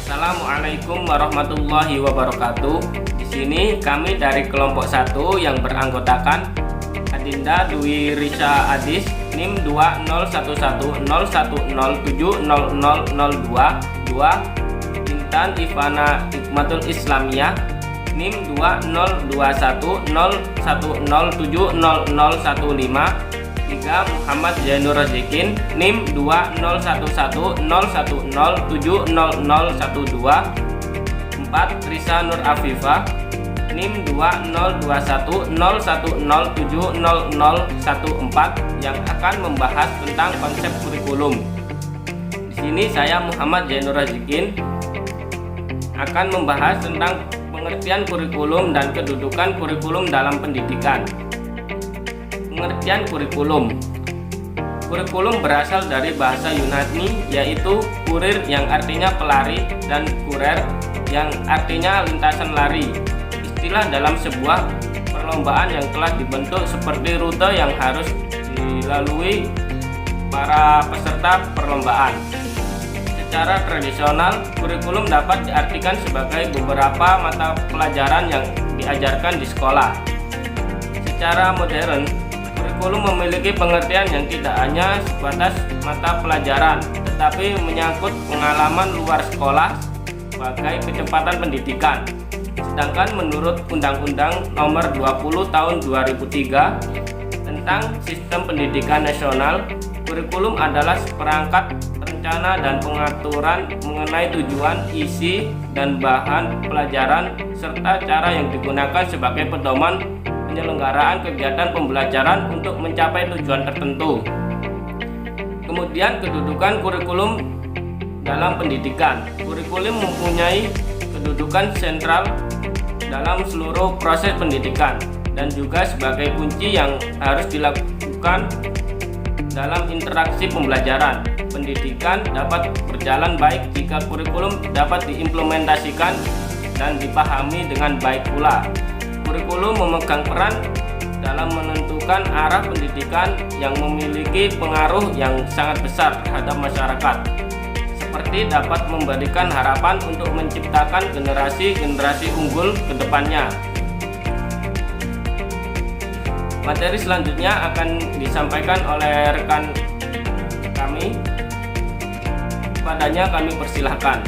Assalamualaikum warahmatullahi wabarakatuh. Di sini kami dari kelompok 1 yang beranggotakan Adinda Dwi Risa Adis NIM 2011010700002, 2 Intan Ivana Hikmatul Islamiyah NIM 2011010700015, 3 Muhammad Zainur Rozikin NIM 2011010700012, 4 Risa Nur Afifah NIM 2011010700014 yang akan membahas tentang konsep kurikulum. Di sini saya Muhammad Zainur Rozikin akan membahas tentang pengertian kurikulum dan kedudukan kurikulum dalam pendidikan. Pengertian kurikulum. Kurikulum berasal dari bahasa Yunani yaitu kurir yang artinya pelari dan kurer yang artinya lintasan lari. Istilah dalam sebuah perlombaan yang telah dibentuk seperti rute yang harus dilalui para peserta perlombaan. Secara tradisional, kurikulum dapat diartikan sebagai beberapa mata pelajaran yang diajarkan di sekolah. Secara modern, kurikulum memiliki pengertian yang tidak hanya sebatas mata pelajaran, tetapi menyangkut pengalaman luar sekolah sebagai kecepatan pendidikan. Sedangkan menurut Undang-Undang Nomor 20 Tahun 2003 tentang Sistem Pendidikan Nasional, kurikulum adalah seperangkat rencana dan pengaturan mengenai tujuan, isi, dan bahan pelajaran serta cara yang digunakan sebagai pedoman penyelenggaraan kegiatan pembelajaran untuk mencapai tujuan tertentu. Kemudian kedudukan kurikulum dalam pendidikan. Kurikulum mempunyai kedudukan sentral dalam seluruh proses pendidikan dan juga sebagai kunci yang harus dilakukan dalam interaksi pembelajaran. Pendidikan dapat berjalan baik jika kurikulum dapat diimplementasikan dan dipahami dengan baik pula. Kurikulum memegang peran dalam menentukan arah pendidikan yang memiliki pengaruh yang sangat besar terhadap masyarakat, seperti dapat memberikan harapan untuk menciptakan generasi-generasi unggul ke depannya. Materi selanjutnya akan disampaikan oleh rekan kami. Padanya kami persilahkan.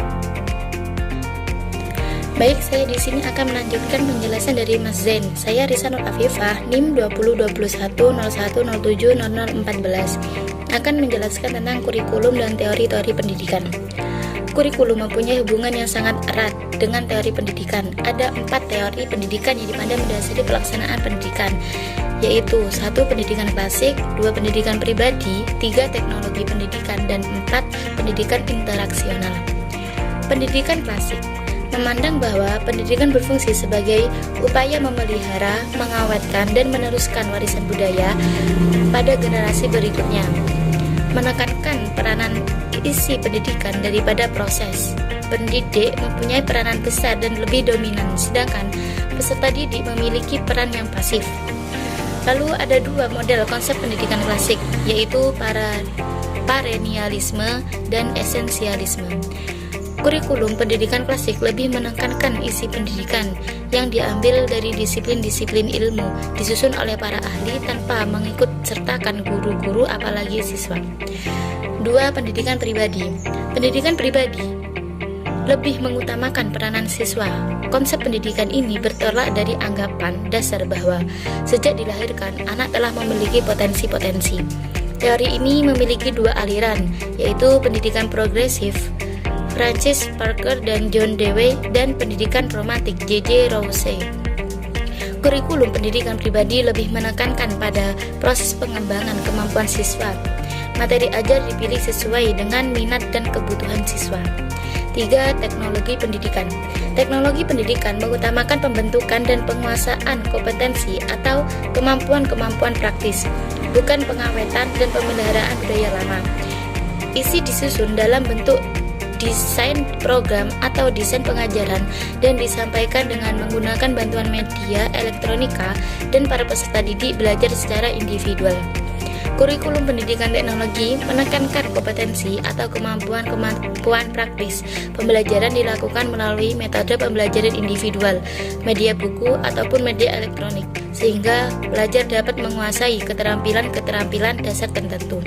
Baik, saya di sini akan melanjutkan penjelasan dari Mas Zain. Saya Risa Nur Afifah, NIM 20210110700014, akan menjelaskan tentang kurikulum dan teori-teori pendidikan. Kurikulum mempunyai hubungan yang sangat erat dengan teori pendidikan. Ada 4 teori pendidikan yang dipandang mendasari pelaksanaan pendidikan, yaitu 1 pendidikan klasik, 2 pendidikan pribadi, 3 teknologi pendidikan, dan 4 pendidikan interaksional. Pendidikan klasik memandang bahwa pendidikan berfungsi sebagai upaya memelihara, mengawetkan, dan meneruskan warisan budaya pada generasi berikutnya. Menekankan peranan isi pendidikan daripada proses. Pendidik mempunyai peranan besar dan lebih dominan, sedangkan peserta didik memiliki peran yang pasif. Lalu ada 2 model konsep pendidikan klasik, yaitu perennialisme dan esensialisme. Kurikulum pendidikan klasik lebih menekankan isi pendidikan yang diambil dari disiplin-disiplin ilmu, disusun oleh para ahli tanpa mengikut sertakan guru-guru apalagi siswa. 2. Pendidikan pribadi. Pendidikan pribadi lebih mengutamakan peranan siswa. Konsep pendidikan ini bertolak dari anggapan dasar bahwa sejak dilahirkan anak telah memiliki potensi-potensi. Teori ini memiliki 2 aliran, yaitu pendidikan progresif Francis Parker dan John Dewey, dan pendidikan romantik J.J. Rousseau. Kurikulum pendidikan pribadi lebih menekankan pada proses pengembangan kemampuan siswa. Materi ajar dipilih sesuai dengan minat dan kebutuhan siswa. 3. Teknologi pendidikan. Teknologi pendidikan mengutamakan pembentukan dan penguasaan kompetensi atau kemampuan-kemampuan praktis, bukan pengawetan dan pemeliharaan budaya lama. Isi disusun dalam bentuk desain program atau desain pengajaran dan disampaikan dengan menggunakan bantuan media elektronika, dan para peserta didik belajar secara individual. Kurikulum pendidikan teknologi menekankan kompetensi atau kemampuan praktis. Pembelajaran dilakukan melalui metode pembelajaran individual, media buku, ataupun media elektronik, sehingga pelajar dapat menguasai keterampilan-keterampilan dasar tertentu.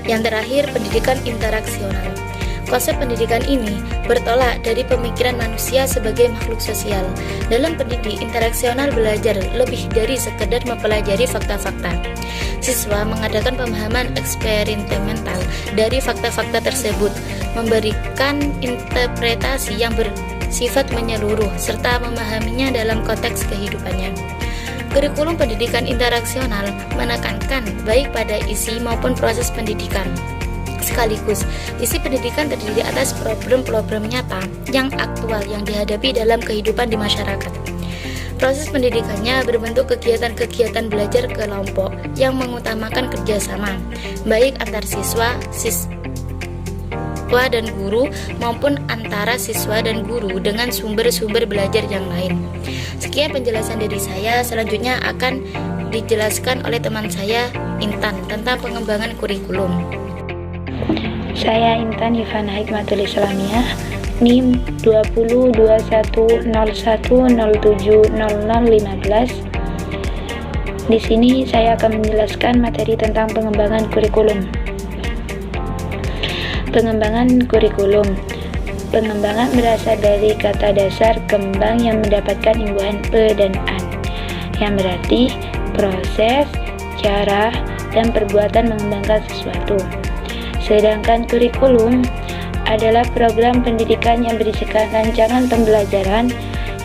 Yang terakhir, pendidikan interaksional. Konsep pendidikan ini bertolak dari pemikiran manusia sebagai makhluk sosial. Dalam pendidik interaksional belajar lebih dari sekedar mempelajari fakta-fakta. Siswa mengadakan pemahaman eksperimental dari fakta-fakta tersebut, memberikan interpretasi yang bersifat menyeluruh, serta memahaminya dalam konteks kehidupannya. Kurikulum pendidikan interaksional menekankan baik pada isi maupun proses pendidikan. Sekaligus, isi pendidikan terdiri atas problem-problem nyata yang aktual yang dihadapi dalam kehidupan di masyarakat. Proses pendidikannya berbentuk kegiatan-kegiatan belajar kelompok yang mengutamakan kerjasama, baik antar siswa dan guru maupun antara siswa dan guru dengan sumber-sumber belajar yang lain. Sekian penjelasan dari saya, selanjutnya akan dijelaskan oleh teman saya, Intan, tentang pengembangan kurikulum. Saya Intan Ivana Hikmatul Islamiyah, NIM 202101070015. Di sini saya akan menjelaskan materi tentang pengembangan kurikulum. Pengembangan kurikulum. Pengembangan berasal dari kata dasar kembang yang mendapatkan imbuhan pe dan an, yang berarti proses, cara, dan perbuatan mengembangkan sesuatu. Sedangkan kurikulum adalah program pendidikan yang berisikan rancangan pembelajaran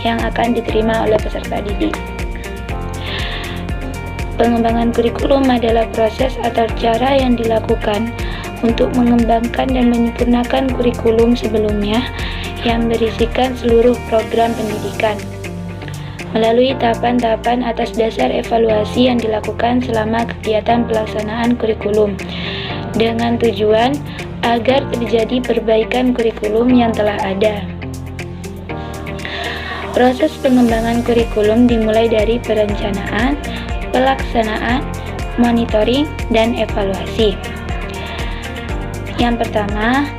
yang akan diterima oleh peserta didik. Pengembangan kurikulum adalah proses atau cara yang dilakukan untuk mengembangkan dan menyempurnakan kurikulum sebelumnya yang berisikan seluruh program pendidikan melalui tahapan-tahapan atas dasar evaluasi yang dilakukan selama kegiatan pelaksanaan kurikulum, dengan tujuan agar terjadi perbaikan kurikulum yang telah ada. Proses pengembangan kurikulum dimulai dari perencanaan, pelaksanaan, monitoring, dan evaluasi. Yang pertama,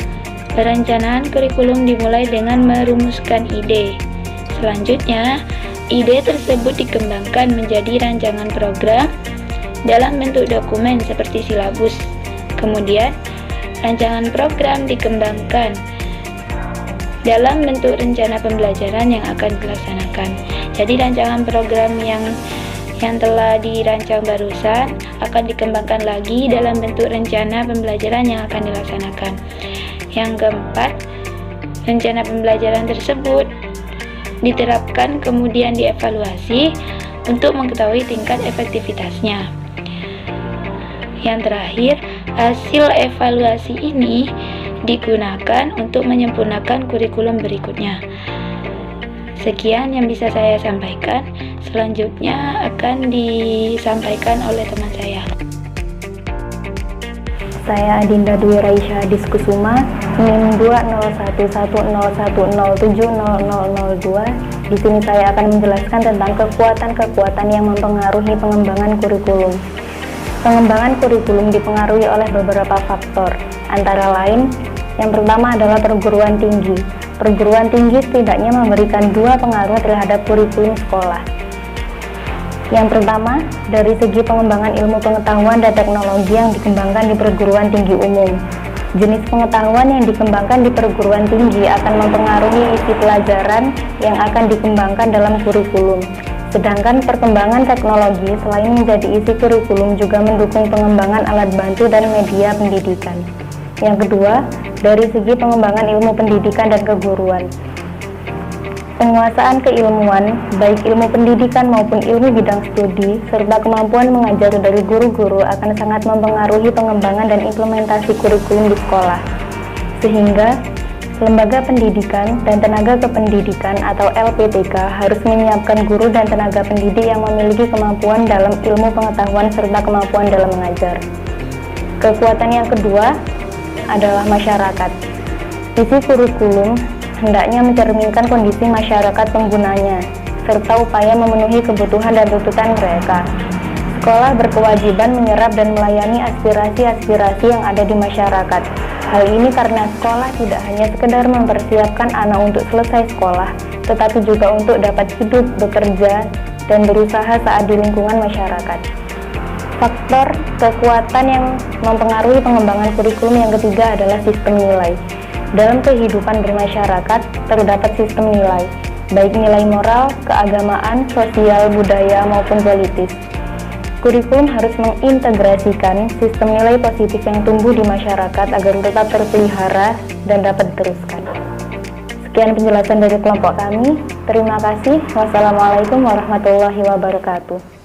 perencanaan kurikulum dimulai dengan merumuskan ide. Selanjutnya, ide tersebut dikembangkan menjadi rancangan program dalam bentuk dokumen seperti silabus. Kemudian, rancangan program dikembangkan dalam bentuk rencana pembelajaran yang akan dilaksanakan. Jadi, rancangan program yang telah dirancang barusan akan dikembangkan lagi dalam bentuk rencana pembelajaran yang akan dilaksanakan. Yang keempat, rencana pembelajaran tersebut diterapkan kemudian dievaluasi untuk mengetahui tingkat efektivitasnya. Yang terakhir, hasil evaluasi ini digunakan untuk menyempurnakan kurikulum berikutnya. Sekian yang bisa saya sampaikan. Selanjutnya akan disampaikan oleh teman saya. Saya Adinda Dwi Raisya Diskusuma, NIM 20111010700002. Di sini saya akan menjelaskan tentang kekuatan-kekuatan yang mempengaruhi pengembangan kurikulum. Pengembangan kurikulum dipengaruhi oleh beberapa faktor, antara lain, yang pertama adalah perguruan tinggi. Perguruan tinggi setidaknya memberikan dua pengaruh terhadap kurikulum sekolah. Yang pertama, dari segi pengembangan ilmu pengetahuan dan teknologi yang dikembangkan di perguruan tinggi umum. Jenis pengetahuan yang dikembangkan di perguruan tinggi akan mempengaruhi isi pelajaran yang akan dikembangkan dalam kurikulum. Sedangkan perkembangan teknologi selain menjadi isi kurikulum juga mendukung pengembangan alat bantu dan media pendidikan. Yang kedua, dari segi pengembangan ilmu pendidikan dan keguruan. Penguasaan keilmuan, baik ilmu pendidikan maupun ilmu bidang studi, serta kemampuan mengajar dari guru-guru akan sangat mempengaruhi pengembangan dan implementasi kurikulum di sekolah. Sehingga, lembaga pendidikan dan tenaga kependidikan atau LPTK harus menyiapkan guru dan tenaga pendidik yang memiliki kemampuan dalam ilmu pengetahuan serta kemampuan dalam mengajar. Kekuatan yang kedua adalah masyarakat. Isi kurikulum hendaknya mencerminkan kondisi masyarakat penggunanya, serta upaya memenuhi kebutuhan dan tuntutan mereka. Sekolah berkewajiban menyerap dan melayani aspirasi-aspirasi yang ada di masyarakat. Hal ini karena sekolah tidak hanya sekedar mempersiapkan anak untuk selesai sekolah, tetapi juga untuk dapat hidup, bekerja, dan berusaha saat di lingkungan masyarakat. Faktor kekuatan yang mempengaruhi pengembangan kurikulum yang ketiga adalah sistem nilai. Dalam kehidupan bermasyarakat, terdapat sistem nilai, baik nilai moral, keagamaan, sosial, budaya, maupun politis. Kurikulum harus mengintegrasikan sistem nilai positif yang tumbuh di masyarakat agar tetap terpelihara dan dapat diteruskan. Sekian penjelasan dari kelompok kami. Terima kasih. Wassalamualaikum warahmatullahi wabarakatuh.